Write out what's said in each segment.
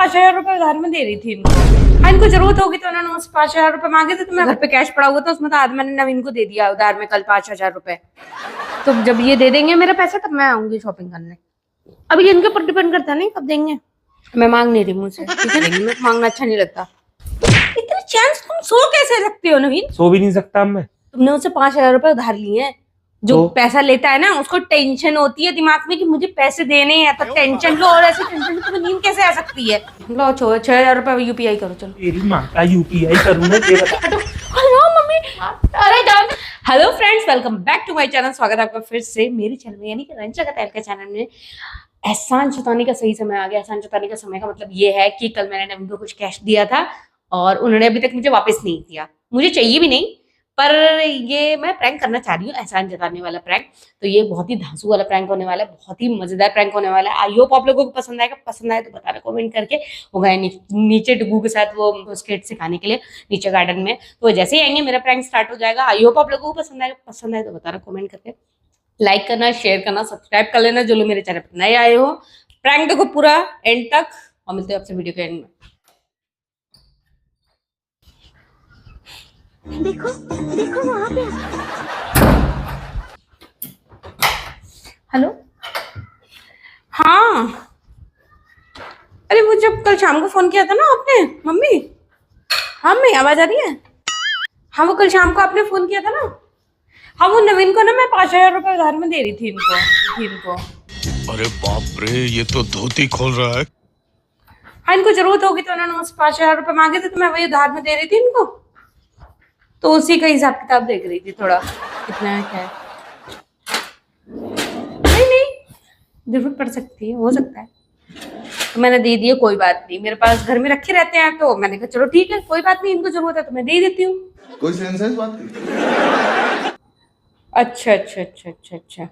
5,000 रुपए उधार में दे रही थी इनको। हाँ, इनको जरूरत होगी तो उन्होंने मुझसे 5,000 रुपए मांगे थे, तो मैं घर पे कैश पड़ा हुआ था, उसमें तो आज मैंने नवीन को दे दिया उधार में कल 5,000 रुपए। तो जब ये दे देंगे मेरे पैसे तब मैं आऊंगी शॉपिंग करने। अभी इनके ऊपर डिपेंड करता नहीं कब देंगे। मैं मांग नहीं रही मुझसे, ठीक है? मेरे को मांगना अच्छा नहीं लगता। इतने चांस तुम सो कैसे रखते हो नवीन? सो भी नहीं सकता मैं। तुमने उससे 5,000 रुपए उधार लिए हैं। जो तो? पैसा लेता है ना उसको टेंशन होती है दिमाग में कि मुझे पैसे देने हैं, तो टेंशन लो। और ऐसी टेंशन में तुम्हें नींद कैसे आ सकती है? लो 6,000 रुपए यूपीआई करो। चलो तेरी माँ का यूपीआई करूँ मैं, ये बता। हेलो मम्मी, अरे जाओ। Hello friends, welcome back to my channel. स्वागत है आपका फिर से मेरे चैनल में, यानी कि रंजना का के चैनल में। एहसान जताने का सही समय आ गया। एहसान जताने का समय का मतलब ये है कि कल मैंने उनको कुछ कैश दिया था और उन्होंने अभी तक मुझे वापस नहीं दिया। मुझे चाहिए भी नहीं, पर ये मैं प्रैंक करना चाह रही हूँ, एहसान जताने वाला प्रैंक। तो ये बहुत ही धांसू वाला प्रैंक होने वाला है, बहुत ही मजेदार प्रैंक होने वाला है। आई होप आप लोगों को पसंद आएगा। पसंद आए तो बताना कमेंट करके। वो गए नीचे डुगू के साथ वो स्केट सिखाने के लिए नीचे गार्डन में। तो जैसे ही आएंगे मेरा प्रैंक स्टार्ट हो जाएगा। आई होप आप लोगों को पसंद आएगा। पसंद आए तो बताना कमेंट करके, लाइक करना, शेयर करना, सब्सक्राइब कर लेना जो लोग मेरे चैनल पर नए आए हो। प्रैंक देखो पूरा एंड तक और मिलते हैं आपसे वीडियो के एंड में। देखो देखो वहां पे। हेलो, हाँ। अरे वो जब कल शाम को फोन किया था ना आपने मम्मी। हाँ मम्मी, आवाज आ रही है? हाँ, वो कल शाम को आपने फोन किया था ना। हाँ, वो नवीन को ना मैं 5,000 रुपए उधार में दे रही थी इनको। अरे बाप रे, ये तो धोती खोल रहा है। हाँ, इनको जरूरत होगी तो उन्होंने मुझसे 5,000 रुपए मांगे थे, तो मैं वही उधार में दे रही थी इनको। तो उसी का हिसाब किताब देख रही थी थोड़ा, कितना है क्या है। नहीं, जरूरत पड़ सकती है, हो सकता है। तो मैंने दे दिए, कोई बात नहीं। मेरे पास घर में रखे रहते हैं तो मैंने कहा चलो ठीक है, कोई बात नहीं, इनको जरूरत है तो मैं दे देती हूँ। कोई सेंस है इस बात की? अच्छा।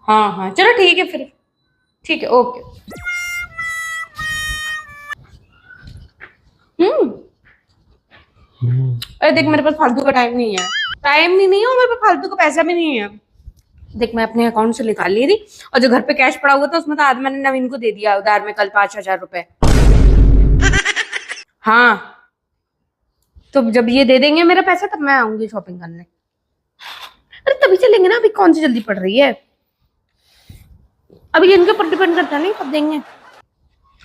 हाँ, चलो ठीक है फिर। ठीक है, ओके। अरे देख, मेरे पास फालतू का टाइम नहीं है। और मेरे पास फालतू का पैसा भी नहीं है। देख, मैं अपने अकाउंट से निकाल ली थी और जो घर पे कैश पड़ा हुआ था उसमें तो आज मैंने नवीन को दे दिया उधार में कल 5,000 रुपए। हाँ, तो जब ये दे देंगे मेरा पैसा तब मैं आऊंगी शॉपिंग करने। अरे तभी चलेंगे ना, अभी कौन सी जल्दी पड़ रही है? अभी इनके ऊपर डिपेंड करता नहीं कब देंगे।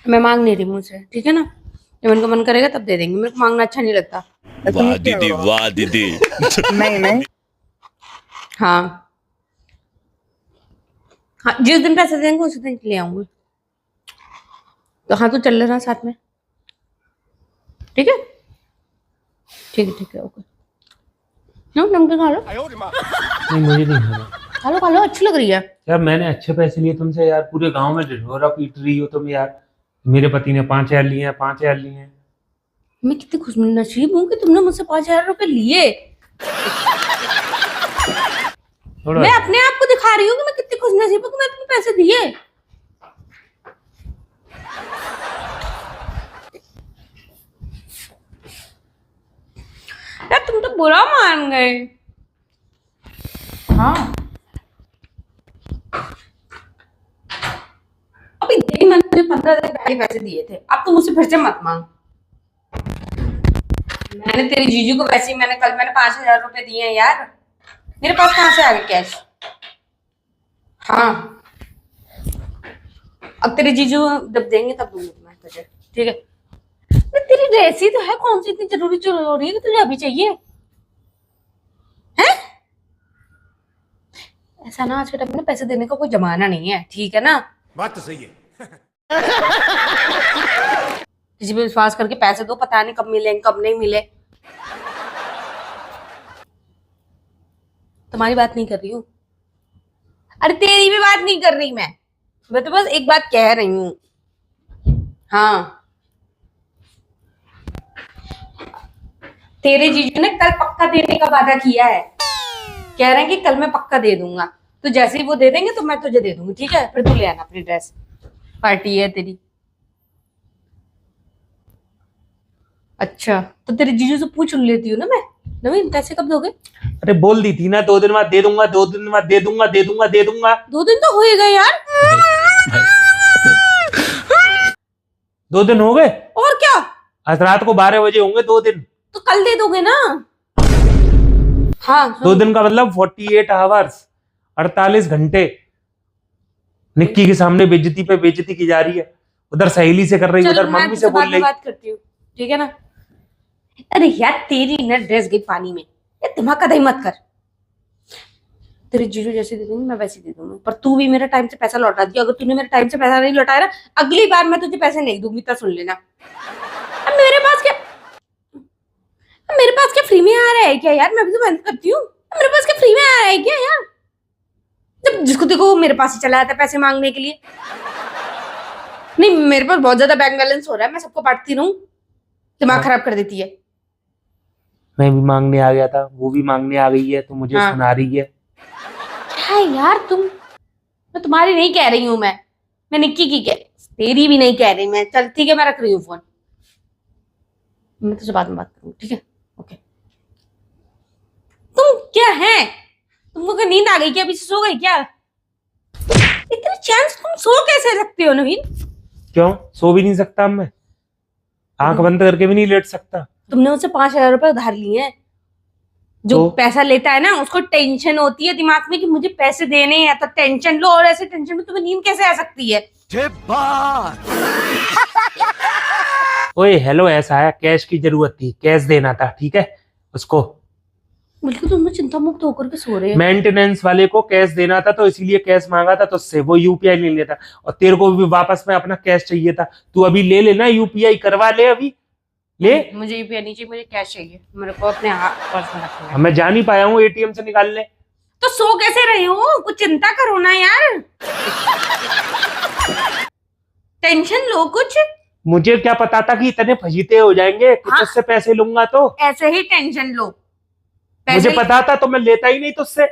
मैं मांग नहीं रही मुझसे, ठीक है ना? जब उनको मन करेगा तब दे देंगे। मेरे को मांगना अच्छा नहीं लगता। वाह दीदी, वाह दीदी। नहीं। हाँ, जिस दिन पैसे देंगे उसी दिन ले आऊंगी। तो हाँ, तो चल लेना साथ में, ठीक है? ठीक है, ओके। नमकीन खा लो। नहीं, मुझे नहीं खाना। खा लो, अच्छी लग रही है यार। मैंने अच्छे पैसे लिए तुमसे यार, पूरे गांव में ढिढोरा पीट रही हो तुम यार। मेरे पति ने 5,000 लिए हैं, 5,000 लिए हैं। मैं कितनी खुशनसीब हूँ कि तुमने मुझसे 5,000 रुपए लिए। मैं अपने आप को दिखा रही हूँ कि मैं कितनी खुशनसीब हूँ कि मैं तुम्हें पैसे दिए। यार तुम तो बुरा मान गए। हाँ, अभी देख, मैंने तुझे 15 दिन पहले पैसे दिए थे। अब तो मुझसे फिर से मत मांग। मैंने तेरी जीजू को वैसे ही मैंने 5,000 रुपए दिए हैं यार। मेरे पास कहाँ से आ गए कैश? हाँ, अब तेरे जीजू जब देंगे तब दूंगी मैं तुझे, ठीक है? तेरी ड्रेस ही तो है, कौन सी इतनी जरूरी है कि तुझे अभी चाहिए है? ऐसा ना, आज के टाइम में पैसे देने का कोई जमाना नहीं है, ठीक है ना? बात तो सही है। किसी पे विश्वास करके पैसे दो, पता नहीं कब मिले कब नहीं मिले। तुम्हारी बात नहीं कर रही हूँ। अरे तेरी भी बात नहीं कर रही मैं तो बस एक बात कह रही हूँ। हाँ, तेरे जीजू ने कल पक्का देने का वादा किया है। कह रहे हैं कि कल मैं पक्का दे दूंगा। तो जैसे ही वो दे देंगे तो मैं तुझे दे दूंगी, ठीक है? फिर तू ले आना अपनी ड्रेस, पार्टी है तेरी। अच्छा, तो तेरे जीजू से पूछ लेती हूँ ना मैं, नवीन पैसे कब दोगे? अरे बोल दी थी ना, 2 दिन बाद दे दूंगा, 2 दिन बाद दे दूंगा। 2 दिन तो हो ही गए यार। 2 दिन हो गए? और क्या, आज रात को 12 बजे होंगे 2 दिन। तो कल दे दोगे ना। हाँ 2 दिन का मतलब 48 आवर्स, 48 घंटे। निक्की के सामने बेइज्जती पे बेइज्जती की जा रही है, उधर सहेली से कर रही है, चलो उधर मैं मम्मी तुझसे से बोल बाद में रही। बात करती हूँ, ठीक है ना। अरे यार तेरी ना ड्रेस गई पानी में, ये दिमाग का दही मत कर। तेरी जीजू जैसे दे दूंगी मैं वैसे दे दूंगी, पर तू भी मेरा टाइम से पैसा लौटा दिया। अगर तूने मेरे टाइम से पैसा नहीं लौटाया ना, अगली बार मैं तुझे पैसे नहीं दूंगी, तो सुन लेना। अब मेरे पास क्या फ्री में आ रहा है क्या यार, मैं भी तो मेहनत करती हूँ। मेरे पास क्या फ्री में आ रहा है क्या यार, जब जिसको देखो वो मेरे पास ही चला आता है पैसे मांगने के लिए। नहीं मेरे पास बहुत ज्यादा बैंक बैलेंस हो रहा है, मैं सबको बांटती रहूं, दिमाग खराब कर देती है। मैं भी मांगने आ गया था, वो भी मांगने आ गई है, तो मुझे हाँ। सुना रही है। क्या यार तुम, मैं तुम्हारी नहीं कह रही हूँ, मैं निक्की की कह, तेरी भी नहीं कह रही मैं। चल ठीक है, मैं रख रही हूँ फोन, मैं तुझसे बाद में बात करूंगी, ठीक है। ओके। तुम क्या है, तुमको क्या नींद आ गई क्या, अभी से सो गई क्या? इतने चांस तुम सो कैसे सकते हो नवीन? क्यों सो भी नहीं सकता अब मैं? आंख बंद करके भी नहीं लेट सकता। तुमने मुझसे 5,000 रुपए उधार लिए हैं। जो तो? पैसा लेता है ना उसको टेंशन होती है दिमाग में कि मुझे पैसे देने हैं, तो टेंशन लो। और ऐसे टेंशन में तुम्हें नींद कैसे आ सकती है? ओए हेलो, ऐसा है कैश की जरूरत थी, कैश देना था, ठीक है उसको। बिल्कुल तुम चिंता मुक्त होकर के सो रहे हो। मेंटेनेंस वाले को कैश देना था, तो इसीलिए कैश मांगा था तुझसे, वो यूपीआई नहीं लेता। और तेरे को भी वापस में अपना कैश चाहिए था, तू अभी ले लेना, यूपीआई करवा ले अभी ले। मुझे यूपीआई नहीं चाहिए, मुझे कैश चाहिए, मेरे को अपने पर्स में रखना है। मैं जा नहीं पाया हूँ एटीएम से निकालने। तो सो कैसे रहे हो, कुछ चिंता करो ना यार, टेंशन लो कुछ। मुझे क्या पता था कि इतने फजीते हो जाएंगे कि हाँ? तुझसे पैसे लूंगा तो। ऐसे ही टेंशन लो। मुझे पता था तो मैं लेता ही नहीं तुझसे।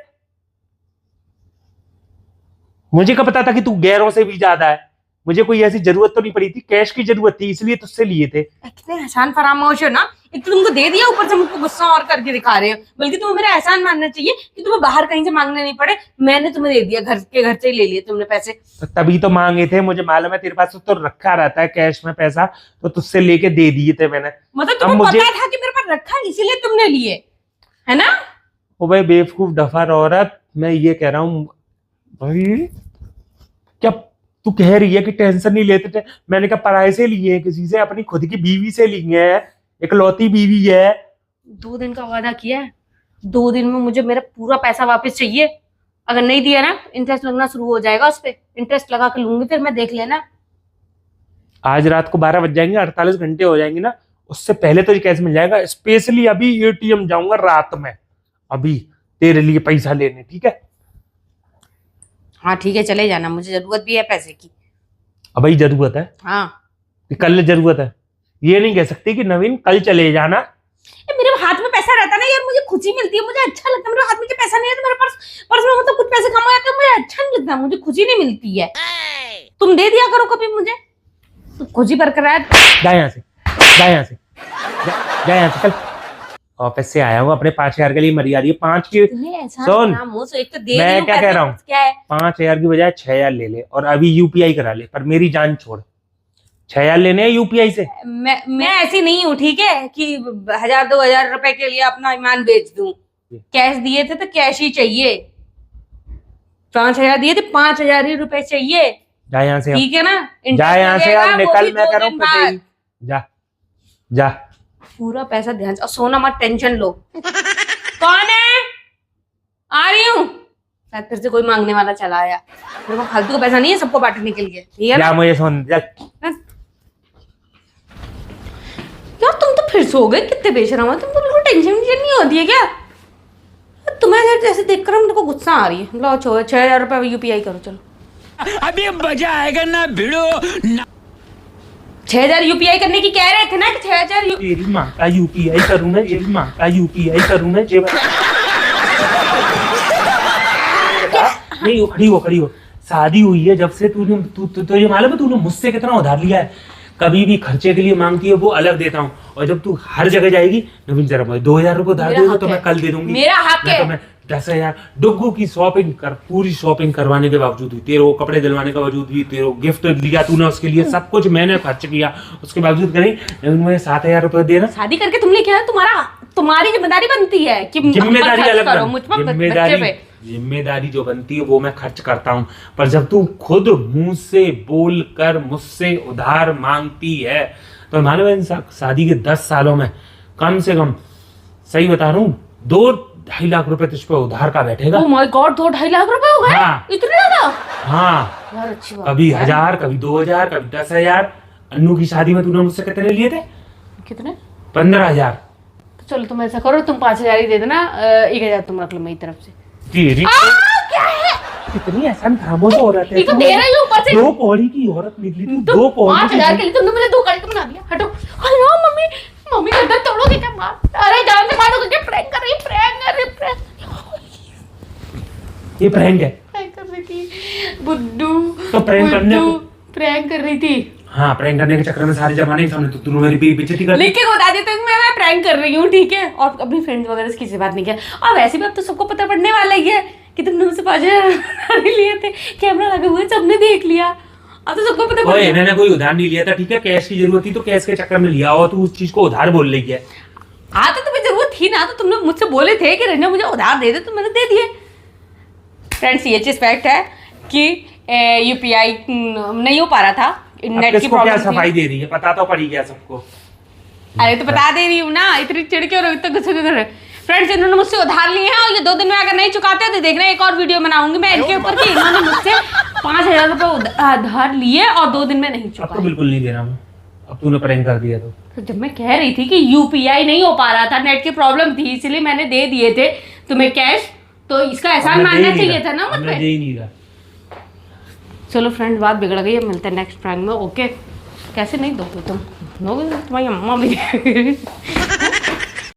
मुझे क्या पता था कि तू गैरों से भी ज्यादा है। मुझे कोई ऐसी जरूरत तो नहीं पड़ी थी, कैश की जरूरत थी इसलिए तुझसे लिए थे। कितने एहसान फरामोश हो ना, एक तो तुमको दे दिया, ऊपर से मुझको गुस्सा और करके दिखा रहे हो। बल्कि तुम्हें मेरा एहसान मानना चाहिए कि तुम्हें बाहर कहीं से मांगने नहीं पड़े, मैंने तुम्हें दे दिया, घर से ही ले लिए तुमने पैसे। तो तभी तो मांगे थे, मुझे मालूम है तेरे पास तो रखा रहता है कैश में पैसा, तो तुझसे लेके दे दिए थे मैंने। मतलब तुम्हें पता था कि मेरे पास रखा है इसीलिए तुमने लिए, है ना? ओ भाई बेवकूफ डफर औरत, मैं ये कह रहा हूँ भाई, क्या तू कह रही है कि टेंशन नहीं लेते थे? मैंने कहा पराये से लिए हैं, किसी से, अपनी खुद की बीवी से लिए हैं, इकलौती बीवी है। 2 दिन का वादा किया है, 2 दिन में मुझे मेरा पूरा पैसा वापस चाहिए। अगर नहीं दिया ना इंटरेस्ट लगना शुरू हो जाएगा, उस पे इंटरेस्ट लगा के लूंगी, फिर मैं देख लेना। आज रात को 12 बज जाएंगे, 48 घंटे हो जाएंगे ना, उससे पहले तो ये कैश मिल जाएगा। स्पेशली अभी एटीएम जाऊंगा रात में, अभी तेरे लिए पैसा लेने, ठीक है? हाँ ठीक है, चले जाना, मुझे जरूरत भी है पैसे की। अब भाई जरूरत है, हाँ कल जरूरत है, ये नहीं कह सकती कि नवीन कल चले जाना। मेरे हाथ में पैसा रहता ना यार, मुझे खुशी मिलती है, मुझे अच्छा लगता है। मेरे हाथ में जो पैसा नहीं है तो मेरे पर्स में मतलब कुछ पैसे कम हो जाते हैं, मुझे अच्छा नहीं लगता, मुझे खुशी नहीं मिलती है। तुम दे दिया करो कभी मुझे, तो खुशी बरकरार। जा यहाँ से, जा यहाँ से, जा यहाँ से, चल। ऑफिस से आया हूँ, अपने 5,000 के लिए मरी आ रही है। 5 की सुन, एक तो दे मैं क्या कह रहा हूँ, क्या है? 5,000 की बजाय 6,000 ले ले और अभी यूपीआई करा ले, पर मेरी जान छोड़। 6,000 लेने हैं यूपीआई से। मैं ऐसी नहीं हूँ, ठीक है, कि 1,000-2,000 रुपए के लिए अपना ईमान बेच दूं। कैश दिए थे तो कैश ही चाहिए, 5,000 दिए थे, 5,000 ही रुपए चाहिए। जा यहाँ से, ठीक है ना? जा यहाँ से, अब निकल, मैं कह रहा हूँ बाद। पिटेगी। जा जा, पूरा पैसा ध्यान से, और सोना मत, टेंशन लो। कौन है? आ रही हूँ। शायद फिर से कोई मांगने वाला चला आया। मेरे को फालतू का पैसा नहीं है सबको बांटने के लिए, ठीक है ना? जा, मुझे सुन, जा। यार तुम तो फिर सो गए, कितने बेशरम हो तुमको, बिल्कुल टेंशन नहीं होती है क्या? तुम्हें जैसे देख कर मेरे को गुस्सा आ रही है। लो 6,000 रुपए यूपीआई करो, चलो। अभी मजा आएगा ना भिड़ो। 6,000 यूपीआई करने की कह रहे थे ना कि 6,000 तेरी माँ का यूपीआई करूँ मैं, तेरी माँ का यूपीआई करूँ मैं। नहीं, खड़ी हो, खड़ी हो। शादी हुई है जब से, तूने तो ये मालूम है तूने मुझसे कितना उधार लिया है? कभी भी खर्चे के लिए मांगती है वो अलग देता हूँ, और जब तू हर जगह जाएगी नवीन जरा मुझे 2000 रुपए उधार मेरा दे दो हक तो है। मैं कल दे दूंगी। मेरा हक है। मैं 10,000 डुग्गू की शॉपिंग कर, पूरी शॉपिंग करवाने के बावजूद भी, तेरे को कपड़े दिलवाने के बावजूद भी, तेरे को गिफ्ट दिया तूने उसके लिए, सब कुछ मैंने खर्च किया, उसके बावजूद कहीं नवीन मुझे 7,000 रुपए देना। शादी करके तुमने क्या है, तुम्हारी जिम्मेदारी बनती है कि जिम्मेदारी खर्च अलग करो मुझ पर, बच्चे पे। जिम्मेदारी जो बनती है वो मैं खर्च करता हूँ, पर जब तू खुद मुंह से बोल कर मुझसे उधार मांगती है तो मानो इन शादी के 10 सालों में कम से कम, सही बता रहा हूँ, 2-2.5 लाख रुपए तुझ पे उधार का बैठेगा। ओह माय गॉड, 2-2.5 लाख रुपए हो गए? हाँ। इतने ज्यादा? हाँ, यार अच्छी बात कभी है। 1000, कभी 2000, कभी 10,000। अन्नू की शादी में तूने मुझसे कितने लिए थे? कितने? 15,000। तो चलो तुम ऐसा करो, तुम 5,000 ही दे देना, 1,000 तुम रख लो मेरी तरफ से। तेरी क्या है? कितनी आसान खामोश औरत है ये तो तू। दे रही हूँ ऊपर से। 2 कौड़ी की औरत निकली तू, तो 2 कौड़ी 5,000 के लिए तुमने मुझे 2 कड़ी का बना दिया। हटो। हेलो मम्मी, मम्मी का दर्द तोड़ोगे क्या? मार, अरे जान से मारो, क्या प्रैंक कर रही है? ये प्रैंक है। प्रैंक कर रही थी बुड्डू। तो प्रैंक करने को- प्रैंक कर रही थी। हाँ, प्रैंक करने के चक्कर में सारे जमाने के सामने तू मेरी बेइज्जती कर दी। लिख के बता देते हैं कि मैं प्रैंक कर रही हूँ, ठीक है? और अपनी फ्रेंड्स वगैरह से किसी बात नहीं किया। और वैसे भी अब तो सबको पता पड़ने वाला ही है कि तुमने मुझसे 5,000 लिए थे, कैमरा लगे हुए, सबने देख लिया। अब तो सबको पता पड़ ओए, गया। मैंने कोई उधार नहीं लिया था, ठीक है? कैश की जरूरत थी तो कैश के चक्कर में लिया, और तू उस चीज को उधार बोल रही है। हाँ तो तुम्हें जरूरत थी ना, तो तुमने मुझसे बोले थे कि रंजना मुझे उधार दे दे, तो मैंने दे दिए। फ्रेंड्स ये चीज फैक्ट है कि यूपीआई नहीं हो पा रहा था, अब नेट की किसको क्या प्रॉब्लम सफाई थी। दे रही है, पता तो पड़ी गया सबको। अरे तो बता दे रही हूँ ना, इतनी चिड़ क्यों रही, इतना गुस्से क्यों कर रहे? फ्रेंड्स इन्होंने मुझसे उधार लिए हैं और ये 2 दिन में अगर नहीं चुकाते तो देखना एक और वीडियो बनाऊंगी मैं इनके ऊपर कि इन्होंने मुझसे 5,000 रुपए उधार लिए और 2 दिन में नहीं अब तो चुकाए। बिल्कुल नहीं दे रहा हूँ, अब तूने प्रैंक कर दिया तो। तो जब मैं कह रही थी कि यूपीआई नहीं हो पा रहा था, नेट की प्रॉब्लम थी, इसलिए मैंने दे दिए थे तुम्हें कैश, तो इसका एहसान अब मैं दे मानना ही नहीं चाहिए रहा, था ना अब मुझ मैं पे। दे ही नहीं रहा। चलो फ्रेंड, बात बिगड़ गई, अब मिलते हैं नेक्स्ट प्रैंक में। ओके, कैसे नहीं दोगे तुम? दोगे तुम्हारी अम्मा भी